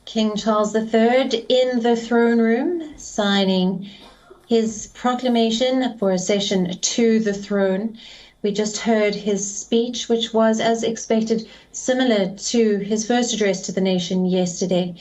King Charles III in the throne room, signing his proclamation for accession to the throne. We just heard his speech, which was, as expected, similar to his first address to the nation yesterday,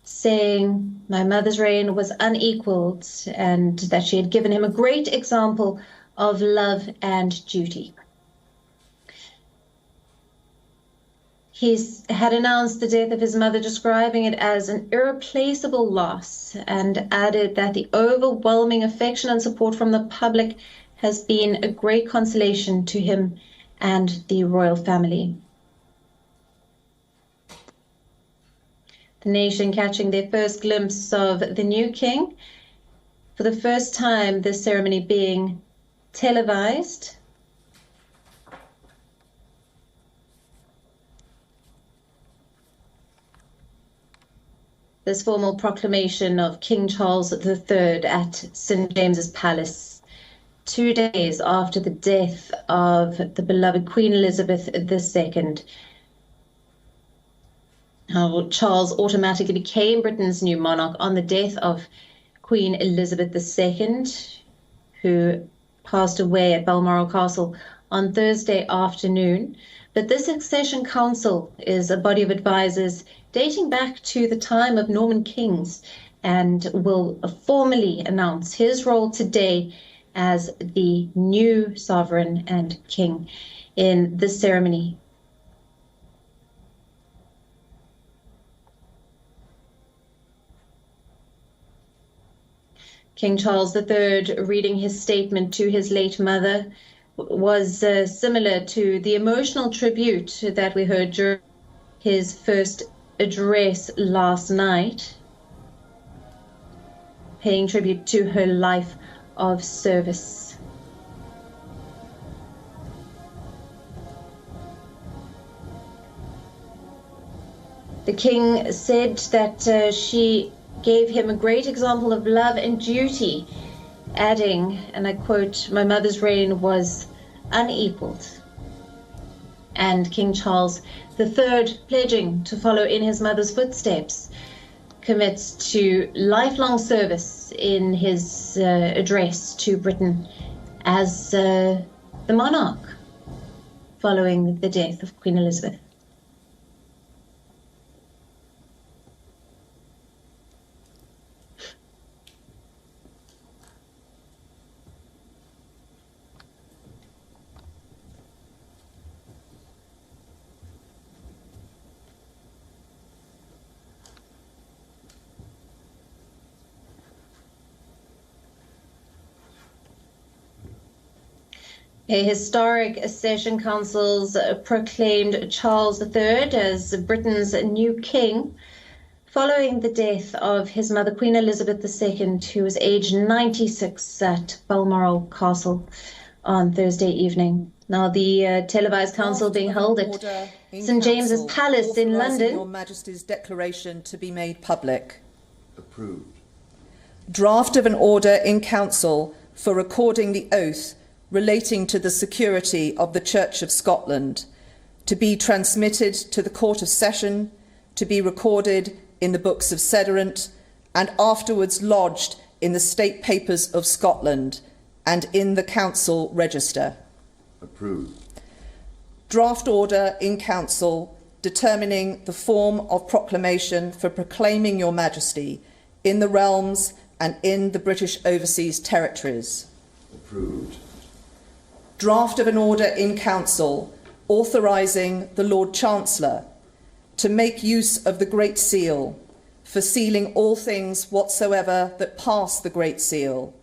saying my mother's reign was unequaled and that she had given him a great example of love and duty. He had announced the death of his mother, describing it as an irreplaceable loss, and added that the overwhelming affection and support from the public has been a great consolation to him and the royal family. The nation catching their first glimpse of the new king, for the first time this ceremony being televised. This formal proclamation of King Charles III at St. James's Palace, 2 days after the death of the beloved Queen Elizabeth II. How Charles automatically became Britain's new monarch on the death of Queen Elizabeth II, who passed away at Balmoral Castle on Thursday afternoon. But this Succession Council is a body of advisors dating back to the time of Norman kings and will formally announce his role today as the new sovereign and king in this ceremony. King Charles III reading his statement to his late mother was similar to the emotional tribute that we heard during his first address last night, paying tribute to her life of service. The king said that she gave him a great example of love and duty, adding, and I quote, "My mother's reign was unequaled." And King Charles III, pledging to follow in his mother's footsteps, commits to lifelong service in his address to Britain as the monarch following the death of Queen Elizabeth. A historic accession councils proclaimed Charles III as Britain's new king following the death of his mother, Queen Elizabeth II, who was aged 96 at Balmoral Castle on Thursday evening. Now, the televised council being held at St. James's Palace in London. Your Majesty's declaration to be made public. Approved. Draft of an order in council for recording the oath relating to the security of the Church of Scotland, to be transmitted to the Court of Session, to be recorded in the books of Sediment, and afterwards lodged in the State Papers of Scotland and in the Council Register. Approved. Draft order in council determining the form of proclamation for proclaiming Your Majesty in the realms and in the British Overseas Territories. Approved. Draft of an order in council authorising the Lord Chancellor to make use of the Great Seal for sealing all things whatsoever that pass the Great Seal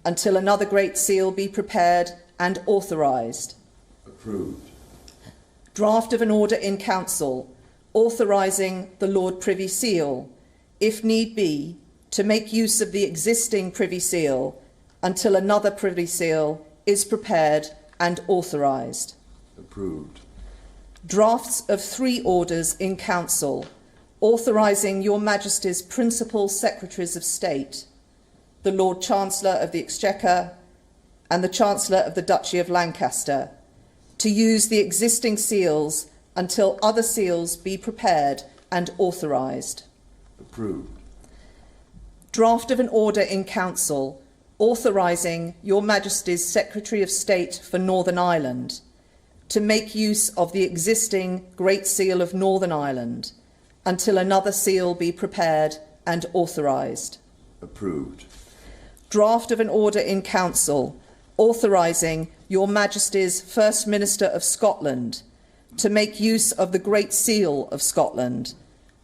until another Great Seal be prepared and authorised. Approved. Draft of an order in council authorising the Lord Privy Seal, if need be, to make use of the existing Privy Seal until another Privy Seal is prepared and authorised. Approved. Drafts of 3 orders in council authorising Your Majesty's principal Secretaries of State, the Lord Chancellor of the Exchequer and the Chancellor of the Duchy of Lancaster, to use the existing seals until other seals be prepared and authorised. Approved. Draft of an order in Council authorising Your Majesty's Secretary of State for Northern Ireland to make use of the existing Great Seal of Northern Ireland until another seal be prepared and authorised. Approved. Draft of an order in Council authorising Your Majesty's First Minister of Scotland to make use of the Great Seal of Scotland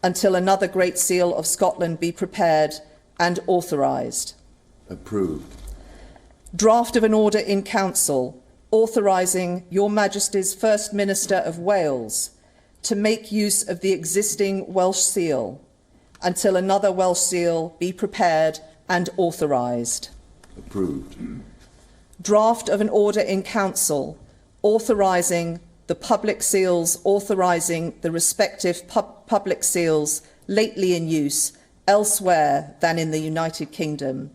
until another Great Seal of Scotland be prepared and authorised. Approved. Draft of an order in Council authorising Your Majesty's First Minister of Wales to make use of the existing Welsh seal until another Welsh seal be prepared and authorised. Approved. Draft of an order in Council authorising the public seals authorising the respective public seals lately in use elsewhere than in the United Kingdom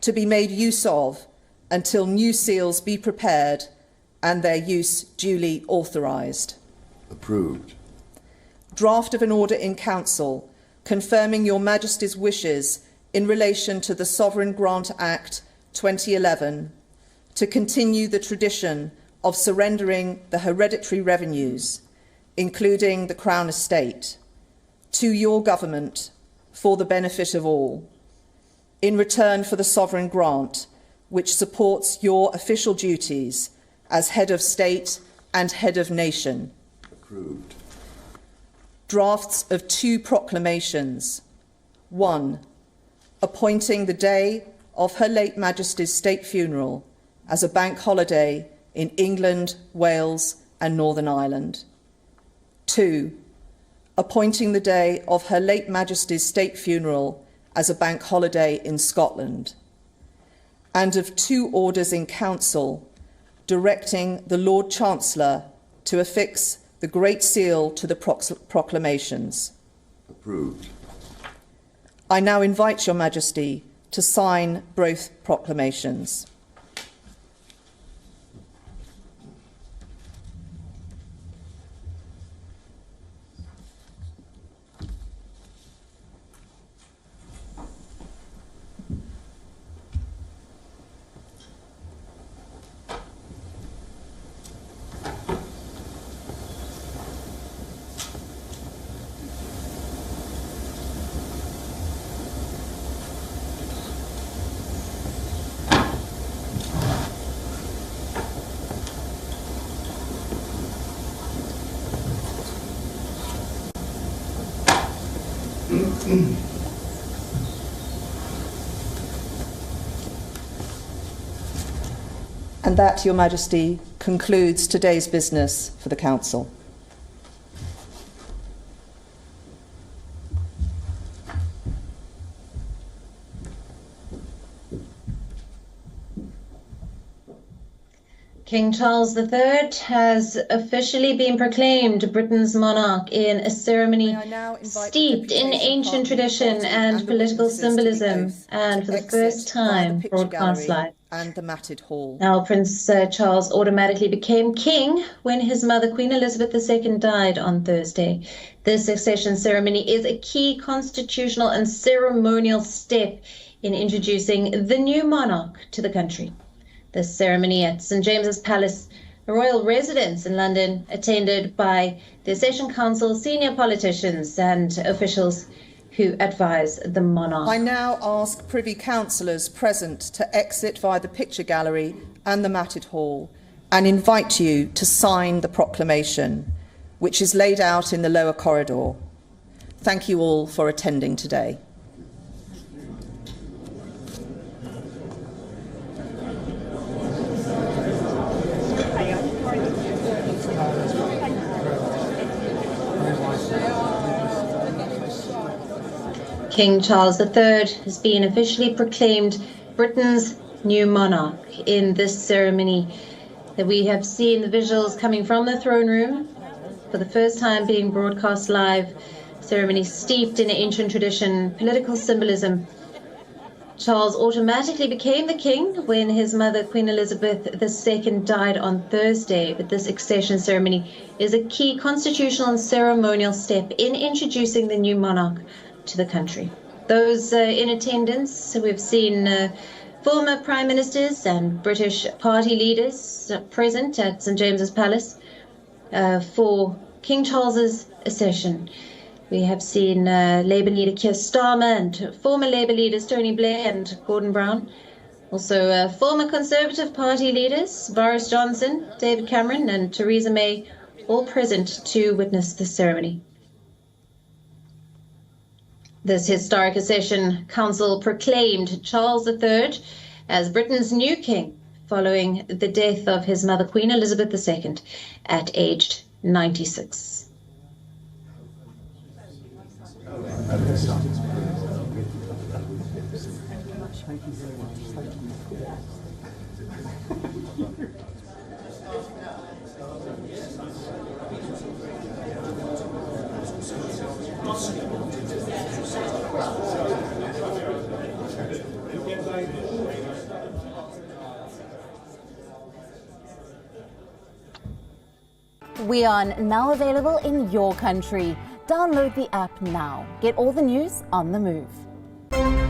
to be made use of until new seals be prepared and their use duly authorised. Approved. Draft of an order in Council confirming Your Majesty's wishes in relation to the Sovereign Grant Act 2011 to continue the tradition of surrendering the hereditary revenues, including the Crown Estate, to your government for the benefit of all, in return for the sovereign grant, which supports your official duties as head of state and head of nation. Approved. Drafts of 2 proclamations. 1. Appointing the day of Her late Majesty's state funeral as a bank holiday in England, Wales and Northern Ireland. 2. Appointing the day of Her late Majesty's state funeral as a bank holiday in Scotland. And of 2 orders in Council directing the Lord Chancellor to affix the Great Seal to the proclamations. Approved. I now invite Your Majesty to sign both proclamations. And that, Your Majesty, concludes today's business for the Council. King Charles III has officially been proclaimed Britain's monarch in a ceremony steeped in ancient tradition and political symbolism, and for the first time broadcast live. And the matted hall. Now, Prince Charles automatically became king when his mother, Queen Elizabeth II, died on Thursday. This succession ceremony is a key constitutional and ceremonial step in introducing the new monarch to the country. The ceremony at St James's Palace, a royal residence in London, attended by the Session Council, senior politicians and officials who advise the monarch. I now ask Privy Councillors present to exit via the picture gallery and the matted hall and invite you to sign the proclamation, which is laid out in the lower corridor. Thank you all for attending today. King Charles III has been officially proclaimed Britain's new monarch. In this ceremony that we have seen the visuals coming from the throne room, for the first time being broadcast live, ceremony steeped in ancient tradition, political symbolism, Charles automatically became the king when his mother, Queen Elizabeth II, died on Thursday. But this accession ceremony is a key constitutional and ceremonial step in introducing the new monarch to the country. Those in attendance, we've seen former prime ministers and British party leaders present at St James's Palace for King Charles's accession. We have seen Labour leader Keir Starmer and former Labour leaders Tony Blair and Gordon Brown. Also former Conservative Party leaders Boris Johnson, David Cameron and Theresa May, all present to witness the ceremony. This historic accession council proclaimed Charles III as Britain's new king following the death of his mother, Queen Elizabeth II, at aged 96. We are now available in your country. Download the app now. Get all the news on the move.